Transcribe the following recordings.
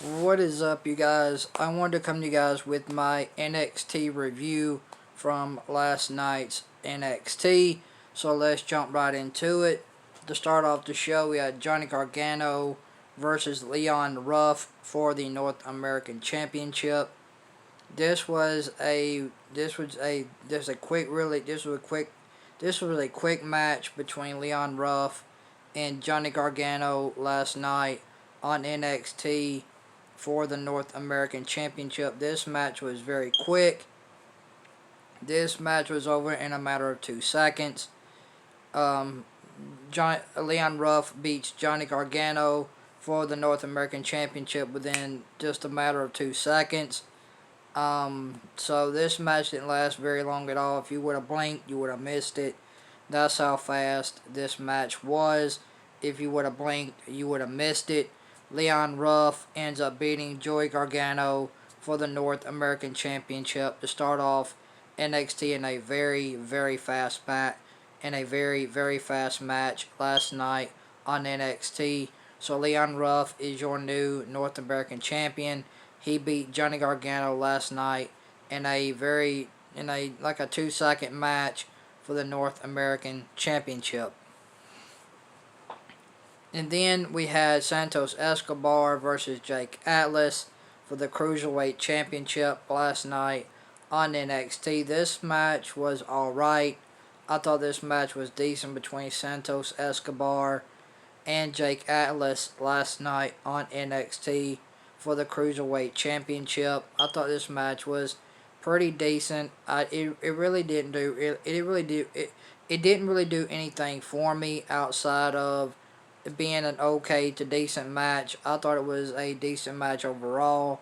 What is up, you guys? I wanted to come to you guys with my NXT review from last night's NXT. So let's jump right into it. To start off the show, we had Johnny Gargano versus Leon Ruff for the North American Championship. This was a this was a this was a quick really this was a quick match between Leon Ruff and Johnny Gargano last night on NXT for the North American Championship. This match was very quick. This match was over in a matter of 2 seconds. Um, Leon Ruff beats Johnny Gargano for the North American Championship within just a matter of 2 seconds. So this match didn't last very long at all. If you would have blinked, you would have missed it. That's how fast this match was. If you would have blinked, you would have missed it. Leon Ruff ends up beating Joey Gargano for the North American Championship to start off NXT in a very fast match last night on NXT. So Leon Ruff is your new North American champion. He beat Johnny Gargano last night in a like a 2 second match for the North American Championship. And then we had Santos Escobar versus Jake Atlas for the Cruiserweight Championship last night on NXT. This match was alright. I thought this match was decent between Santos Escobar and Jake Atlas last night on NXT for the Cruiserweight Championship. I thought this match was pretty decent. It really didn't do it didn't really do anything for me outside of it being an okay to decent match. I thought it was a decent match overall.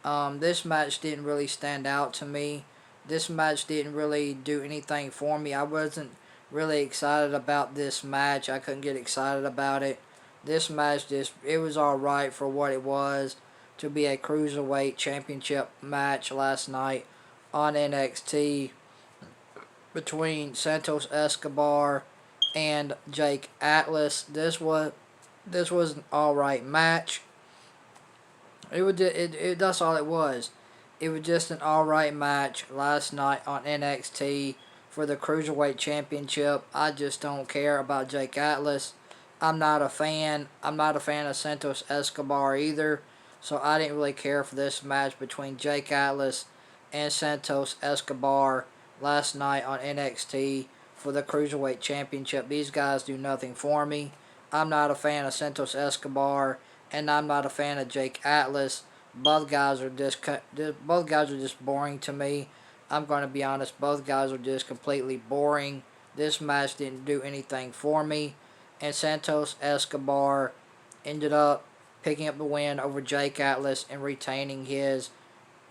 This match didn't really stand out to me. This match didn't really do anything for me. I wasn't really excited about this match. I couldn't get excited about it. This match it was alright for what it was to be a Cruiserweight Championship match last night on NXT between Santos Escobar and Jake Atlas. This was an alright match. That's all it was. It was just an alright match last night on NXT for the Cruiserweight Championship. I just don't care about Jake Atlas. I'm not a fan. I'm not a fan of Santos Escobar either. So I didn't really care for this match between Jake Atlas and Santos Escobar last night on NXT for the Cruiserweight Championship. These guys do nothing for me. I'm not a fan of Santos Escobar, and I'm not a fan of Jake Atlas. Both guys are just boring to me. I'm going to be honest. Both guys are just completely boring. This match didn't do anything for me, and Santos Escobar ended up picking up the win over Jake Atlas and retaining his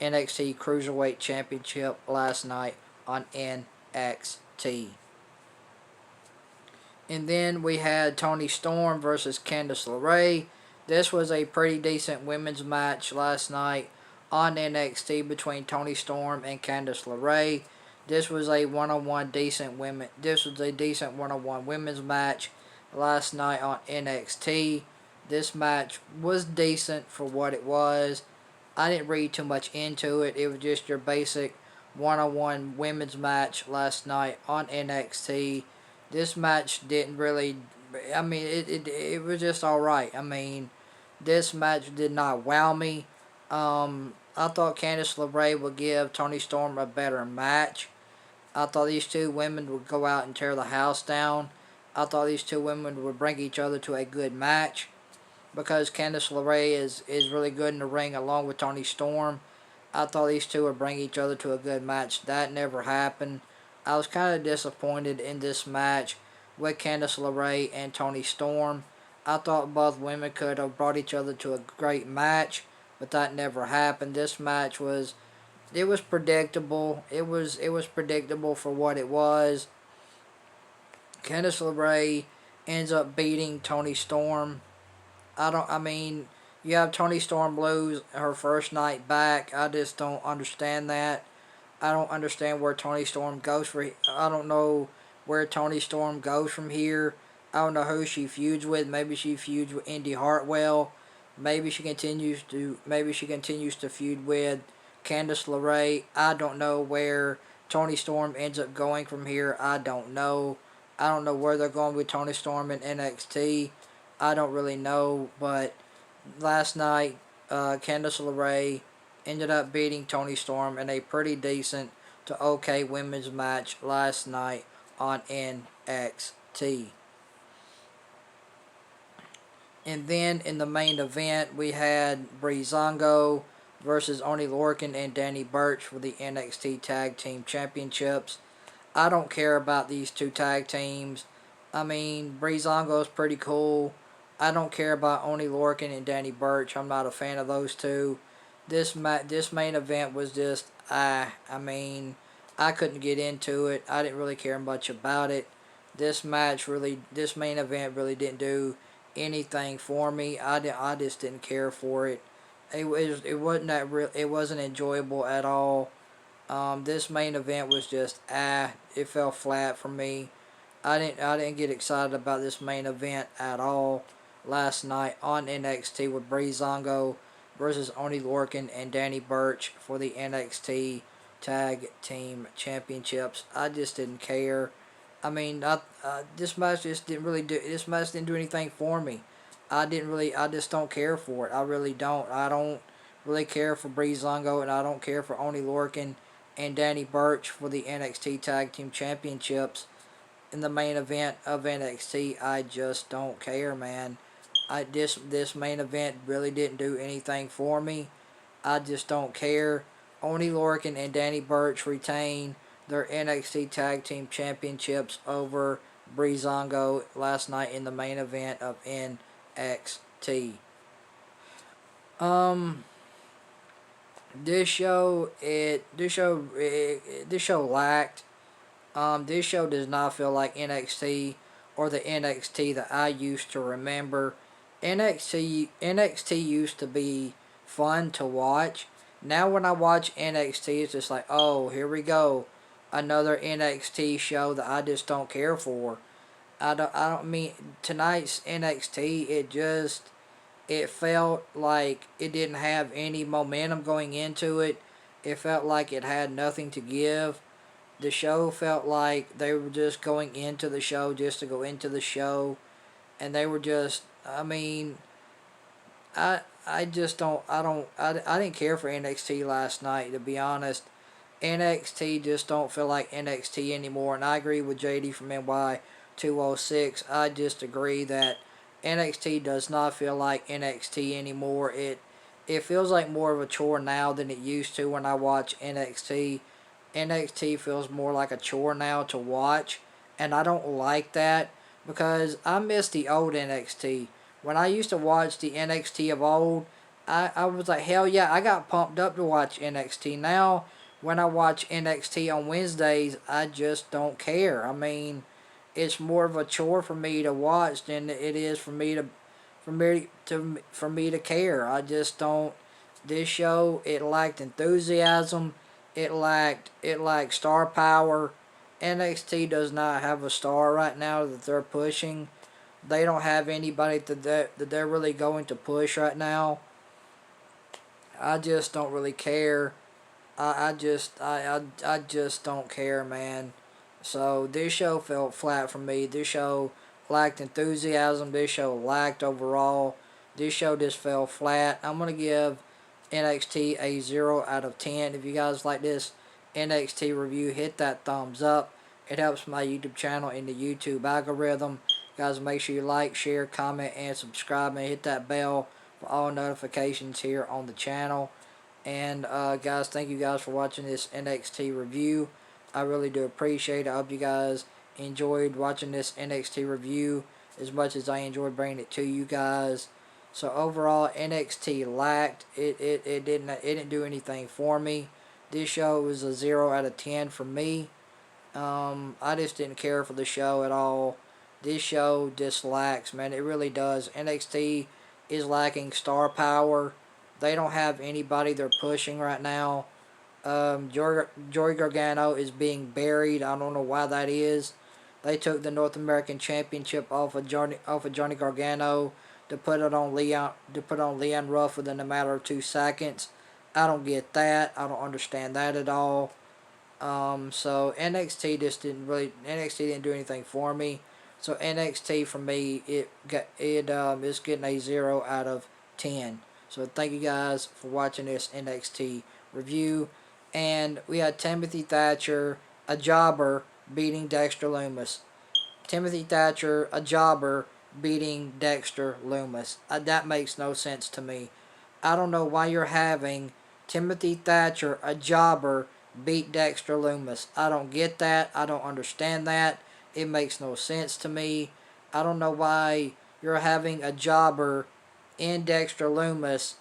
NXT Cruiserweight Championship last night on NXT. And then we had Toni Storm versus Candice LeRae. This was a pretty decent women's match last night on NXT between Toni Storm and Candice LeRae. This was a decent one-on-one women's match last night on NXT. This match was decent for what it was. I didn't read too much into it. It was just your basic one-on-one women's match last night on NXT. This match didn't really. I mean, it was just alright. I mean, this match did not wow me. I thought Candice LeRae would give Toni Storm a better match. I thought these two women would go out and tear the house down. I thought these two women would bring each other to a good match because Candice LeRae is really good in the ring along with Toni Storm. I thought these two would bring each other to a good match. That never happened. I was kind of disappointed in this match with Candice LeRae and Toni Storm. I thought both women could have brought each other to a great match, but that never happened. This match was predictable. It was predictable for what it was. Candice LeRae ends up beating Toni Storm. I mean, you have Toni Storm lose her first night back. I just don't understand that. I don't understand where Toni Storm goes for. I don't know where Toni Storm goes from here. I don't know who she feuds with. Maybe she feuds with Indy Hartwell. Maybe she continues to feud with Candice LeRae. I don't know where Toni Storm ends up going from here. I don't know. I don't know where they're going with Toni Storm in NXT. I don't really know, but last night, Candice LeRae ended up beating Toni Storm in a pretty decent to okay women's match last night on NXT. And then in the main event, we had Breezango versus Oni Lorcan and Danny Burch for the NXT Tag Team Championships. I don't care about these two tag teams. I mean, Breezango is pretty cool. I don't care about Oni Lorcan and Danny Burch. I'm not a fan of those two. This main event was just I mean, I couldn't get into it. I didn't really care much about it. This main event really didn't do anything for me. I just didn't care for it. It wasn't that real. It wasn't enjoyable at all. This main event was just it fell flat for me. I didn't get excited about this main event at all last night on NXT with Breezango versus Oni Lorcan and Danny Burch for the NXT Tag Team Championships. I just didn't care. I mean, this match just didn't really do. This match didn't do anything for me. I just don't care for it. I really don't. I don't really care for Breezango, and I don't care for Oni Lorcan and Danny Burch for the NXT Tag Team Championships in the main event of NXT. I just don't care, man. This main event really didn't do anything for me. I just don't care. Oni Lorcan and Danny Burch retain their NXT Tag Team Championships over Breezango last night in the main event of NXT. This show lacked. This show does not feel like NXT or the NXT that I used to remember. NXT used to be fun to watch. Now when I watch NXT, it's just like, oh, here we go, another NXT show that I just don't care for. I don't mean tonight's NXT. It felt like it didn't have any momentum going into it. It felt like it had nothing to give. The show felt like they were just going into the show just to go into the show, and they were just. I mean, I just don't. I didn't care for NXT last night, to be honest. NXT just don't feel like NXT anymore, and I agree with JD from NY 206. I just agree that NXT does not feel like NXT anymore. It feels like more of a chore now than it used to when I watch NXT. NXT feels more like a chore now to watch, and I don't like that because I miss the old NXT. When I used to watch the NXT of old, I was like, hell yeah, I got pumped up to watch NXT. Now, when I watch NXT on Wednesdays, I just don't care. I mean, it's more of a chore for me to watch than it is for me to care. I just don't. This show, it lacked enthusiasm. It lacked star power. NXT does not have a star right now that they're pushing. They don't have anybody that they're really going to push right now. I just don't really care. I just don't care, man. So this show felt flat for me. This show lacked enthusiasm. This show lacked overall. This show just fell flat. I'm gonna give NXT a 0 out of 10. If you guys like this NXT review, hit that thumbs up. It helps my YouTube channel in the YouTube algorithm. Guys, make sure you like, share, comment, and subscribe, and hit that bell for all notifications here on the channel. And guys, thank you guys for watching this NXT review. I really do appreciate it. I hope you guys enjoyed watching this NXT review as much as I enjoyed bringing it to you guys. So overall, NXT lacked. It didn't do anything for me. This show was a 0 out of 10 for me. I just didn't care for the show at all. This show just lacks, man. It really does. NXT is lacking star power. They don't have anybody they're pushing right now. Joey Gargano is being buried. I don't know why that is. They took the North American Championship off of Johnny Gargano to put on Leon Ruff within a matter of 2 seconds. I don't get that. I don't understand that at all. So NXT didn't do anything for me. So NXT for me is getting a 0 out of 10. So thank you guys for watching this NXT review. And we had Timothy Thatcher, a jobber, beating Dexter Lumis. Timothy Thatcher, a jobber, beating Dexter Lumis. That makes no sense to me. I don't know why you're having Timothy Thatcher, a jobber, beat Dexter Lumis. I don't get that. I don't understand that. It makes no sense to me. I don't know why you're having a jobber in Dexter Lumis.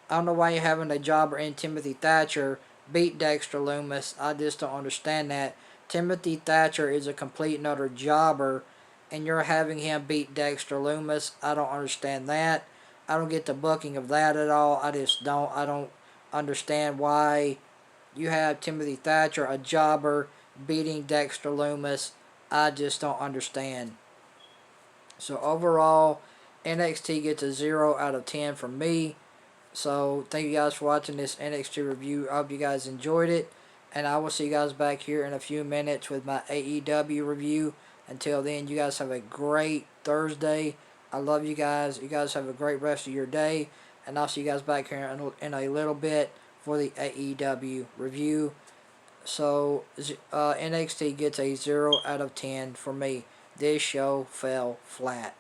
I don't know why you're having a jobber in Timothy Thatcher beat Dexter Lumis. I just don't understand that. Timothy Thatcher is a complete and utter jobber, and you're having him beat Dexter Lumis. I don't understand that. I don't get the booking of that at all. I don't understand why you have Timothy Thatcher, a jobber, beating Dexter Lumis. I just don't understand. So overall, NXT gets a 0 out of 10 from me. So thank you guys for watching this NXT review. I hope you guys enjoyed it. And I will see you guys back here in a few minutes with my AEW review. Until then, you guys have a great Thursday. I love you guys. You guys have a great rest of your day. And I'll see you guys back here in a little bit for the AEW review. So NXT gets a 0 out of 10 for me. This show fell flat.